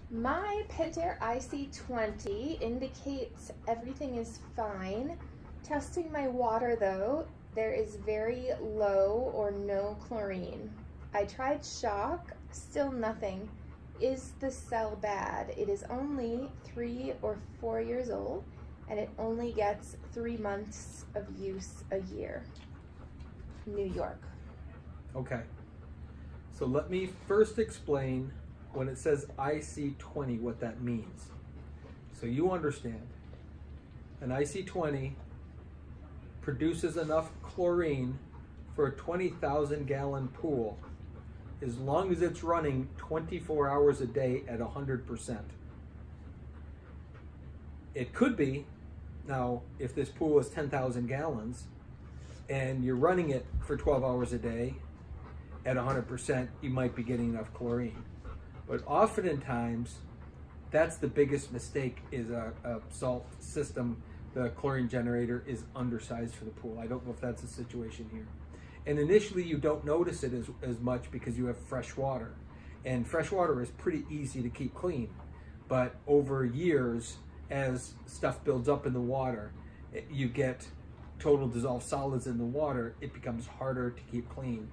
My Pentair ic20 indicates everything is fine. Testing my water though, there is very low or no chlorine. I tried shock, still nothing. Is the cell bad? It is only 3 or 4 years old and it only gets 3 months of use a year. New York. Okay, so let me first explain when it says ic20 what that means. So you understand, an ic20 produces enough chlorine for a 20,000 gallon pool as long as it's running 24 hours a day at 100%. It could be, now if this pool is 10,000 gallons and you're running it for 12 hours a day at 100%, you might be getting enough chlorine. But oftentimes, that's the biggest mistake, is a salt system. The chlorine generator is undersized for the pool. I don't know if that's the situation here. And initially you don't notice it as much because you have fresh water. And fresh water is pretty easy to keep clean. But over years, as stuff builds up in the water, you get total dissolved solids in the water, it becomes harder to keep clean.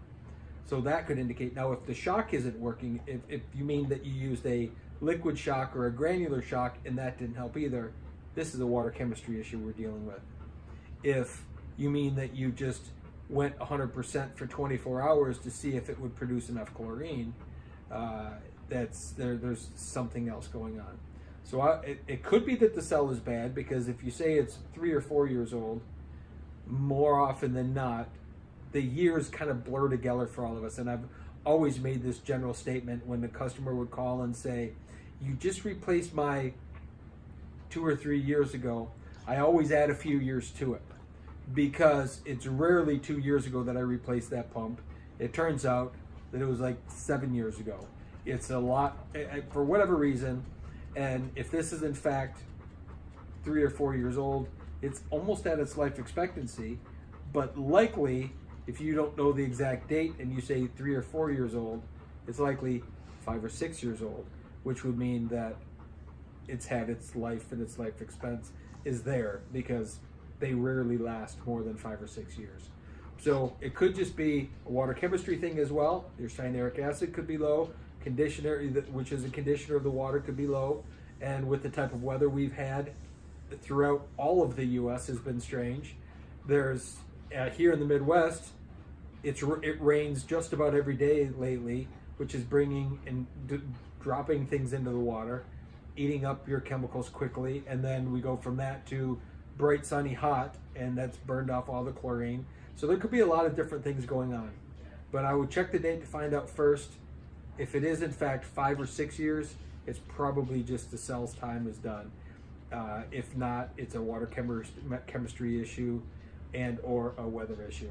So that could indicate, now if the shock isn't working, if you mean that you used a liquid shock or a granular shock and that didn't help either, this is a water chemistry issue we're dealing with. If you mean that you just went 100% for 24 hours to see if it would produce enough chlorine, there's something else going on. So it could be that the cell is bad, because if you say it's 3 or 4 years old, more often than not, the years kind of blur together for all of us. And I've always made this general statement when the customer would call and say, you just replaced my 2 or 3 years ago. I always add a few years to it, because it's rarely 2 years ago that I replaced that pump. It turns out that it was like 7 years ago. It's a lot, for whatever reason. And if this is in fact 3 or 4 years old, it's almost at its life expectancy, but likely, if you don't know the exact date and you say 3 or 4 years old, it's likely 5 or 6 years old, which would mean that it's had its life, and its life expense is there, because they rarely last more than 5 or 6 years. So it could just be a water chemistry thing as well. Your cyanuric acid could be low, conditioner, which is a conditioner of the water, could be low, and with the type of weather we've had throughout all of the U.S. has been strange. There's here in the Midwest, it rains just about every day lately, which is bringing and dropping things into the water, eating up your chemicals quickly, and then we go from that to bright, sunny, hot, and that's burned off all the chlorine. So there could be a lot of different things going on. But I would check the date to find out first. If it is in fact 5 or 6 years, it's probably just the cell's time is done. If not, it's a water chemistry issue and or a weather issue.